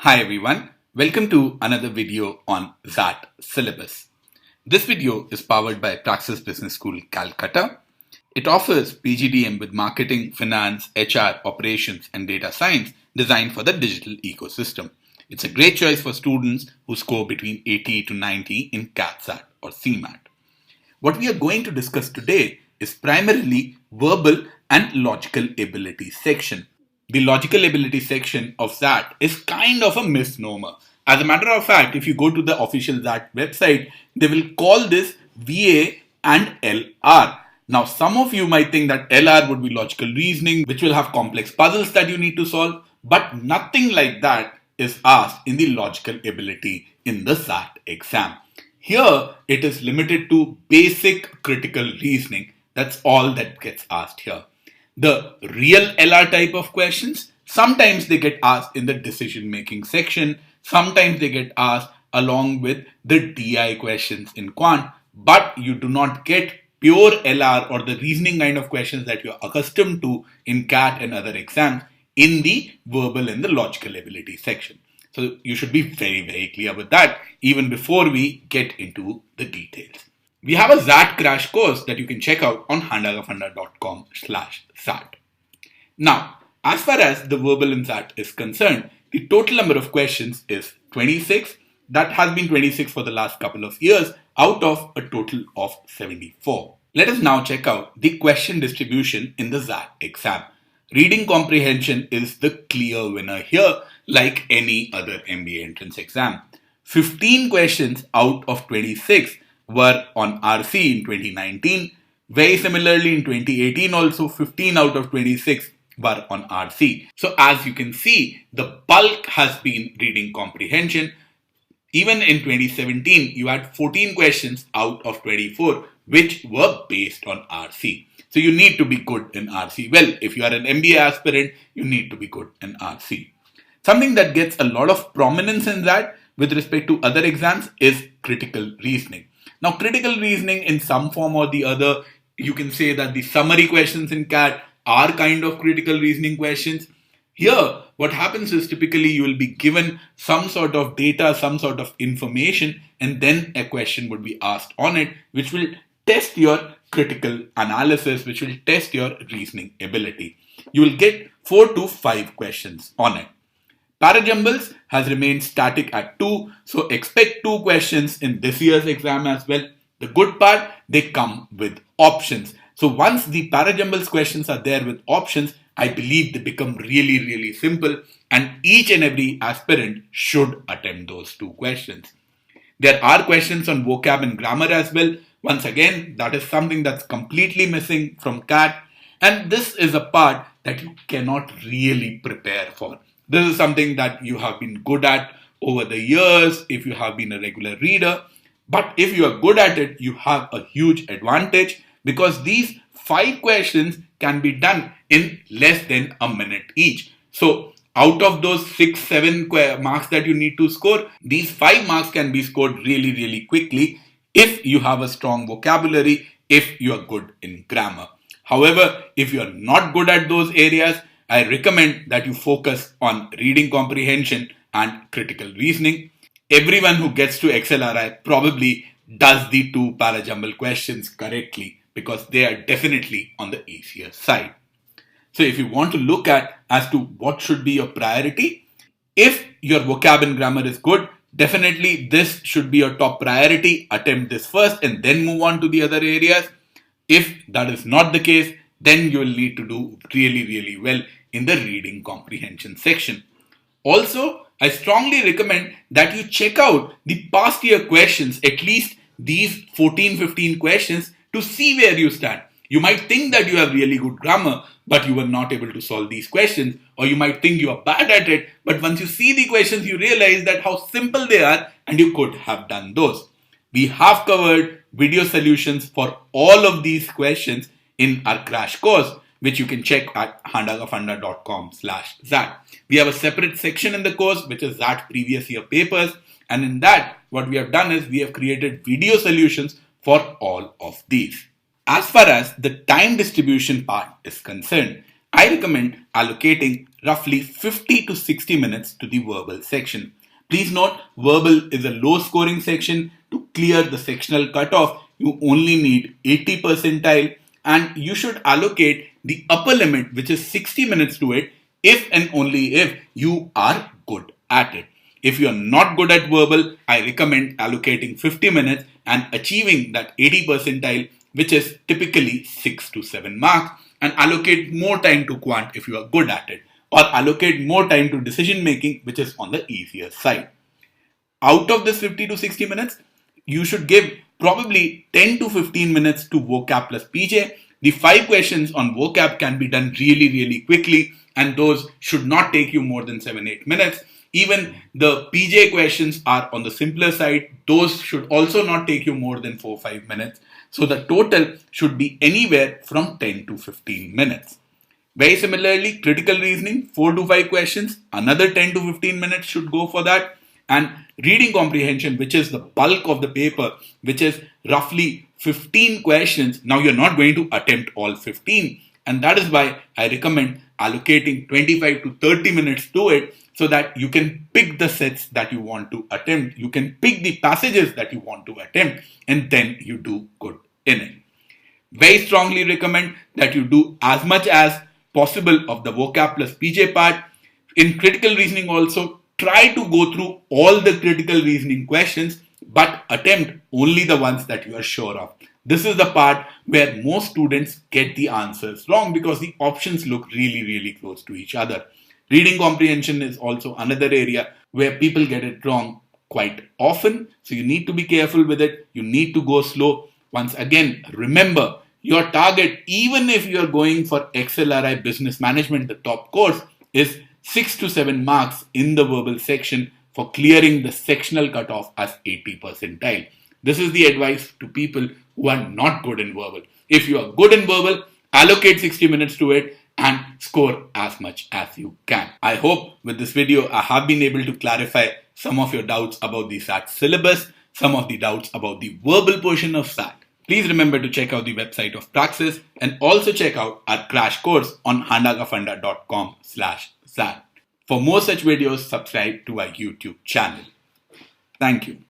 Hi everyone, welcome to another video on XAT Syllabus. This video is powered by Praxis Business School, Calcutta. It offers PGDM with marketing, finance, HR, operations and data science designed for the digital ecosystem. It's a great choice for students who score between 80 to 90 in CAT/SAT or CMAT. What we are going to discuss today is primarily verbal and logical ability section. The logical ability section of XAT is kind of a misnomer. As a matter of fact, if you go to the official XAT website, they will call this VA and LR. Now, some of you might think that LR would be logical reasoning, which will have complex puzzles that you need to solve, but nothing like that is asked in the logical ability in the XAT exam. Here, it is limited to basic critical reasoning. That's all that gets asked here. The real LR type of questions, sometimes they get asked in the decision making section, sometimes they get asked along with the DI questions in quant, but you do not get pure LR or the reasoning kind of questions that you're accustomed to in CAT and other exams in the verbal and the logical ability section. So you should be very clear with that even before we get into the details. We have a XAT Crash Course that you can check out on handagafunda.com/XAT. Now, as far as the verbal in XAT is concerned, the total number of questions is 26. That has been 26 for the last couple of years out of a total of 74. Let us now check out the question distribution in the XAT exam. Reading comprehension is the clear winner here, like any other MBA entrance exam. 15 questions out of 26 were on RC in 2019. Very similarly, in 2018 also 15 out of 26 were on RC. So as you can see, the bulk has been reading comprehension. Even in 2017, you had 14 questions out of 24 which were based on RC. So you need to be good in RC. Well, if you are an MBA aspirant, you need to be good in RC. Something that gets a lot of prominence in that with respect to other exams is critical reasoning. Now, critical reasoning in some form or the other, you can say that the summary questions in CAT are kind of critical reasoning questions. Here, what happens is typically you will be given some sort of data, some sort of information, and then a question would be asked on it, which will test your critical analysis, which will test your reasoning ability. You will get 4 to 5 questions on it. Parajumbles has remained static at 2, so expect 2 questions in this year's exam as well. The good part, they come with options. So once the parajumbles questions are there with options, I believe they become really simple, and each and every aspirant should attempt those 2 questions. There are questions on vocab and grammar as well. Once again, that is something that's completely missing from CAT, and this is a part that you cannot really prepare for. This is something that you have been good at over the years if you have been a regular reader. But if you are good at it, you have a huge advantage because these 5 questions can be done in less than a minute each. So out of those 6-7 marks that you need to score, these 5 marks can be scored really quickly if you have a strong vocabulary, if you are good in grammar. However, if you are not good at those areas, I recommend that you focus on reading comprehension and critical reasoning. Everyone who gets to XLRI probably does the 2 parajumble questions correctly because they are definitely on the easier side. So if you want to look at as to what should be your priority, if your vocab and grammar is good, definitely this should be your top priority. Attempt this first and then move on to the other areas. If that is not the case, then you will need to do really well in the reading comprehension section. Also, I strongly recommend that you check out the past year questions, at least these 14-15 questions, to see where you stand. You might think that you have really good grammar, but you were not able to solve these questions, or you might think you are bad at it, but once you see the questions, you realize that how simple they are and you could have done those. We have covered video solutions for all of these questions in our crash course, which you can check at handagafunda.com/XAT. We have a separate section in the course, which is XAT previous year papers. And in that, what we have done is we have created video solutions for all of these. As far as the time distribution part is concerned, I recommend allocating roughly 50 to 60 minutes to the verbal section. Please note, verbal is a low scoring section. To clear the sectional cutoff, you only need 80 percentile, and you should allocate the upper limit, which is 60 minutes to it, if and only if you are good at it. If you are not good at verbal, I recommend allocating 50 minutes and achieving that 80 percentile, which is typically 6 to 7 marks, and allocate more time to quant if you are good at it, or allocate more time to decision making, which is on the easier side. Out of this 50 to 60 minutes, you should give probably 10 to 15 minutes to vocab plus PJ. The 5 questions on vocab can be done really, really quickly, and those should not take you more than 7-8 minutes. Even the PJ questions are on the simpler side. Those should also not take you more than 4-5 minutes. So the total should be anywhere from 10 to 15 minutes. Very similarly, critical reasoning, 4 to 5 questions, another 10 to 15 minutes should go for that. And reading comprehension, which is the bulk of the paper, which is roughly 15 questions. Now you're not going to attempt all 15. And that is why I recommend allocating 25 to 30 minutes to it, so that you can pick the sets that you want to attempt. You can pick the passages that you want to attempt, and then you do good in it. Very strongly recommend that you do as much as possible of the vocab plus PJ part. In critical reasoning also, try to go through all the critical reasoning questions, but attempt only the ones that you are sure of. This is the part where most students get the answers wrong because the options look really, really close to each other. Reading comprehension is also another area where people get it wrong quite often. So you need to be careful with it. You need to go slow. Once again, remember your target, even if you're going for XLRI Business Management, the top course, is 6 to 7 marks in the verbal section for clearing the sectional cutoff as 80 percentile. This is the advice to people who are not good in verbal. If you are good in verbal, allocate 60 minutes to it and score as much as you can. I hope with this video I have been able to clarify some of your doubts about the SAT syllabus, some of the doubts about the verbal portion of SAT. Please remember to check out the website of Praxis and also check out our crash course on handagafunda.com/SAT. For more such videos, subscribe to our YouTube channel. Thank you.